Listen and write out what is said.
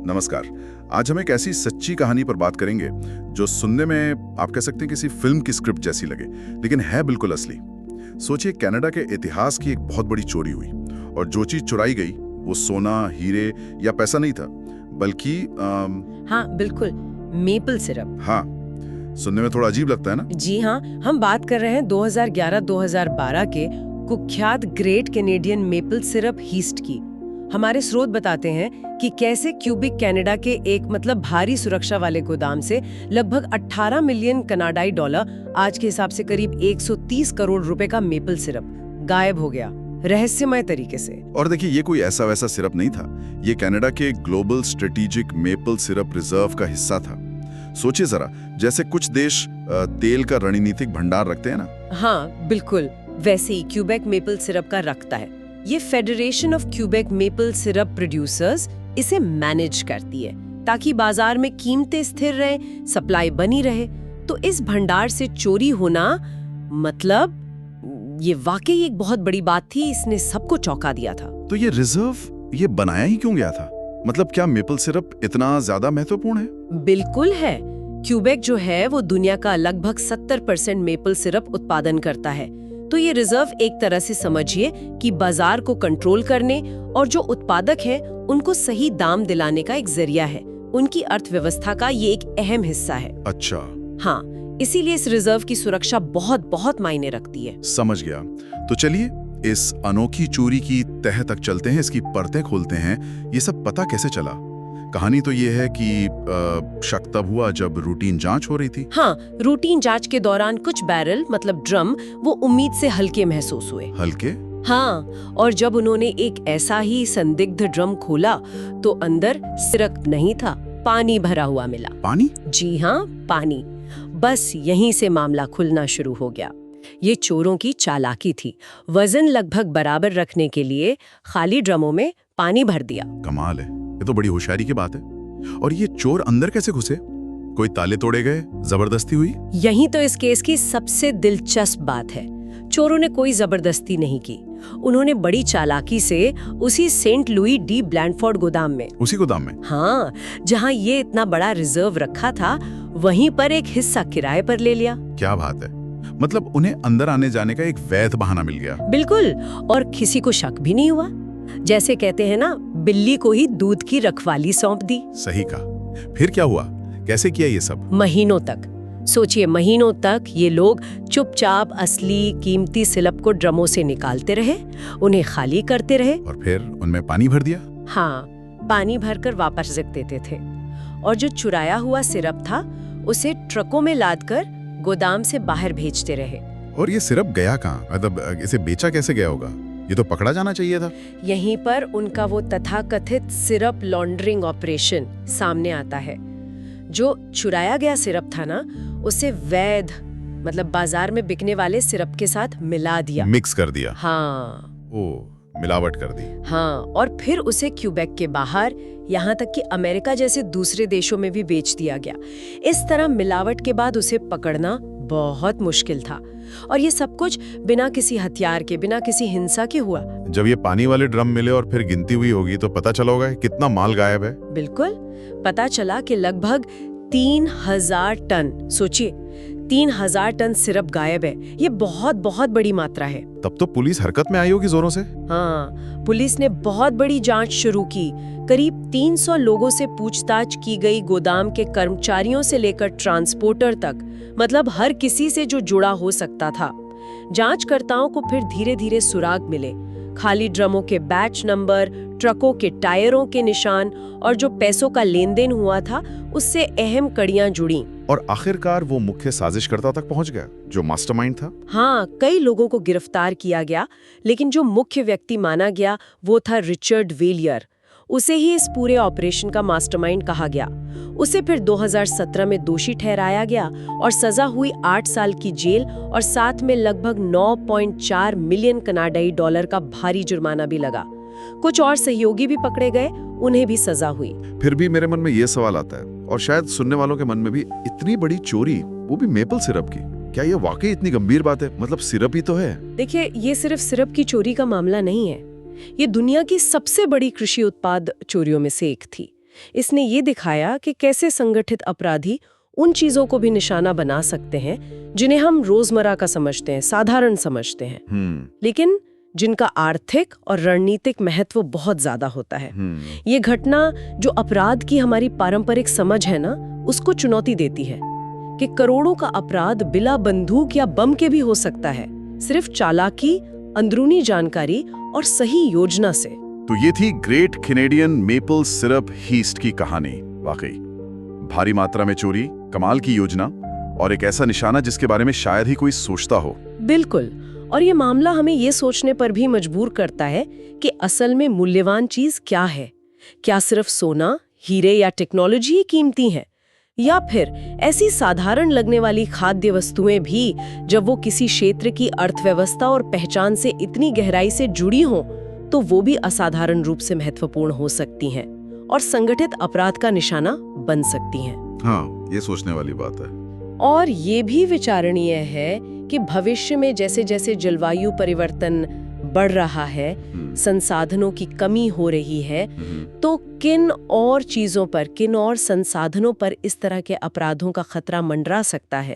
नमस्कार। आज हम एक ऐसी सच्ची कहानी पर बात करेंगे जो सुनने में आप कह सकते हैं किसी फिल्म की स्क्रिप्ट जैसी लगे, लेकिन है बिल्कुल असली। सोचिए, कनाडा के इतिहास की एक बहुत बड़ी चोरी हुई और जो चीज चुराई गई वो सोना, हीरे या पैसा नहीं था, बल्कि हाँ बिल्कुल, मेपल सिरप। हाँ, सुनने में थोड़ा अजीब लगता है ना? जी हाँ, हम बात कर रहे हैं 2011-2012 के कुख्यात great Canadian maple syrup heist की। हमारे स्रोत बताते हैं कि कैसे क्यूबिक कनाडा के एक भारी सुरक्षा वाले गोदाम से लगभग 18 मिलियन कनाडाई डॉलर, आज के हिसाब से करीब 130 करोड़ रुपए का मेपल सिरप गायब हो गया, रहस्यमय तरीके से। और देखिए, ये कोई ऐसा वैसा सिरप नहीं था, ये कनाडा के global strategic maple syrup reserve का हिस्सा था। सोचिए जरा, जैसे कुछ देश तेल का रणनीतिक भंडार रखते हैं ना। हाँ बिल्कुल, वैसे ही क्यूबेक मेपल सिरप का रखता है। ये federation of Quebec maple syrup producers इसे मैनेज करती है ताकि बाजार में कीमतें स्थिर रहें, सप्लाई बनी रहे। तो इस भंडार से चोरी होना ये वाकई एक बहुत बड़ी बात थी, इसने सबको चौंका दिया था। तो ये रिजर्व ये बनाया ही क्यों गया था? क्या मेपल सिरप इतना ज्यादा महत्वपूर्ण है? बिल्कुल है। क्यूबेक जो है वो दुनिया का लगभग 70% मेपल सिरप उत्पादन करता है। तो ये रिजर्व एक तरह से समझिए कि बाजार को कंट्रोल करने और जो उत्पादक हैं उनको सही दाम दिलाने का एक जरिया है। उनकी अर्थव्यवस्था का ये एक अहम हिस्सा है। अच्छा। हाँ, इसीलिए इस रिजर्व की सुरक्षा बहुत बहुत मायने रखती है। समझ गया। तो चलिए इस अनोखी चोरी की तह तक चलते हैं, इसकी परतें खोलते हैं। ये सब पता कैसे चला? कहानी तो ये है कि शक तब हुआ जब रूटीन जांच हो रही थी। हाँ, रूटीन जांच के दौरान कुछ बैरल ड्रम वो उम्मीद से हल्के महसूस हुए। हल्के? हाँ, और जब उन्होंने एक ऐसा ही संदिग्ध ड्रम खोला तो अंदर सिरप नहीं था, पानी भरा हुआ मिला। पानी? जी हाँ, पानी। बस यहीं से मामला खुलना शुरू हो गया। ये चोरों की चालाकी थी। वजन लगभग बराबर रखने के लिए खाली ड्रमों में पानी भर दिया। कमाल है, ये तो बड़ी होशियारी की बात है। और ये चोर अंदर कैसे घुसे? कोई ताले तोड़े गए? जबरदस्ती हुई? यही तो इस केस की सबसे दिलचस्प बात है। चोरों ने कोई जबरदस्ती नहीं की। उन्होंने बड़ी चालाकी से उसी सेंट लुई डी ब्लैंडफोर्ड गोदाम में, उसी गोदाम में? हाँ, जहाँ ये इतना बड़ा रिजर्व रखा था, वहीं पर एक हिस्सा किराए पर ले लिया। क्या बात है! उन्हें अंदर आने जाने का एक वैध बहाना मिल गया। बिल्कुल, और किसी को शक भी नहीं हुआ। जैसे कहते हैं ना, बिल्ली को ही दूध की रखवाली सौंप दी। सही कहा। फिर क्या हुआ? कैसे किया ये सब? महीनों तक, सोचिए, महीनों तक ये लोग चुपचाप असली कीमती सिरप को ड्रमों से निकालते रहे, उन्हें खाली करते रहे और फिर उनमें पानी भर दिया। हाँ, पानी भरकर वापस रख देते थे। और जो चुराया हुआ सिरप था उसे ट्रकों में लादकर गोदाम से बाहर भेजते रहे। और ये सिरप गया कहाँ? इसे बेचा कैसे गया होगा? ये तो पकड़ा जाना चाहिए था। यहीं पर उनका वो तथाकथित सिरप लॉन्ड्रिंग ऑपरेशन सामने आता है। जो चुराया गया सिरप था ना, उसे वैध बाजार में बिकने वाले सिरप के साथ मिला दिया, मिक्स कर दिया। हाँ, मिलावट कर दी। हाँ, और फिर उसे क्यूबेक के बाहर, यहाँ तक कि अमेरिका जैसे दूसरे देशों में भी बेच दिया गया। इस तरह मिलावट के बाद उसे पकड़ना बहुत मुश्किल था। और ये सब कुछ बिना किसी हथियार के, बिना किसी हिंसा के हुआ। जब ये पानी वाले ड्रम मिले और फिर गिनती हुई होगी तो पता चला होगा कितना माल गायब है। बिल्कुल, पता चला कि लगभग 3000 टन, सोचिए 3000 टन सिरप गायब है। ये बहुत बहुत बड़ी मात्रा है। तब तो पुलिस हरकत में आई होगी जोरों से। हाँ, पुलिस ने बहुत बड़ी जांच शुरू की। करीब 300 लोगों से पूछताछ की गई, गोदाम के कर्मचारियों से लेकर ट्रांसपोर्टर तक, हर किसी से जो जुड़ा हो सकता था। जांचकर्ताओं को फिर धीरे धीरे सुराग मिले। खाली ड्रमों के बैच नंबर, ट्रकों के टायरों के निशान और जो पैसों का लेन देन हुआ था उससे अहम कड़ियां जुड़ी। और आखिरकार वो मुख्य साजिशकर्ता तक पहुंच गया जो मास्टरमाइंड था। हाँ, कई लोगों को गिरफ्तार किया गया, लेकिन जो मुख्य व्यक्ति माना गया वो था रिचर्ड वेलियर। उसे ही इस पूरे ऑपरेशन का मास्टरमाइंड कहा गया। उसे फिर 2017 में दोषी ठहराया गया और सजा हुई 8 साल की जेल और साथ में लगभग 9.4 मिलियन कनाडाई डॉलर का भारी जुर्माना भी लगा। कुछ और सहयोगी भी पकड़े गए, उन्हें भी सजा हुई। फिर भी मेरे मन में ये सवाल आता है, और शायद सुनने वालों के मन में भी, इतनी बड़ी चोरी, वो भी मेपल सिरप की, क्या ये वाकई इतनी गंभीर बात है? सिरप ही तो है। देखिए, ये सिर्फ सिरप की चोरी का मामला नहीं है। ये दुनिया की सबसे बड़ी कृषि उत्पाद चोरियों में से एक थी। इसने ये दिखाया कि कैसे संगठित अपराधी उन चीजों को भी निशाना बना सकते हैं जिन्हें हम रोजमर्रा का समझते हैं, साधारण समझते हैं, लेकिन जिनका आर्थिक और रणनीतिक महत्व बहुत ज्यादा होता है। ये घटना जो अपराध की हमारी पारंपरिक समझ है ना, उसको चुनौती देती है कि करोड़ों का अपराध बिना बंदूक या बम के भी हो सकता है, सिर्फ चालाकी, अंदरूनी जानकारी और सही योजना से। तो ये थी great Canadian maple syrup heist की कहानी। वाकई भारी मात्रा में चोरी, कमाल की योजना और एक ऐसा निशाना जिसके बारे में शायद ही कोई सोचता हो। बिल्कुल, और ये मामला हमें ये सोचने पर भी मजबूर करता है कि असल में मूल्यवान चीज क्या है। क्या सिर्फ सोना, हीरे या टेक्नोलॉजी ही कीमती है, या फिर ऐसी साधारण लगने वाली खाद्य वस्तुएं भी, जब वो किसी क्षेत्र की अर्थव्यवस्था और पहचान से इतनी गहराई से जुड़ी हों, तो वो भी असाधारण रूप से महत्वपूर्ण हो सकती हैं और संगठित अपराध का निशाना बन सकती हैं। हाँ, ये सोचने वाली बात है। और ये भी विचारणीय है कि भविष्य में जैसे जैसे जलवायु परिवर्तन बढ़ रहा है, संसाधनों की कमी हो रही है, तो किन और चीजों पर, किन और संसाधनों पर इस तरह के अपराधों का खतरा मंडरा सकता है।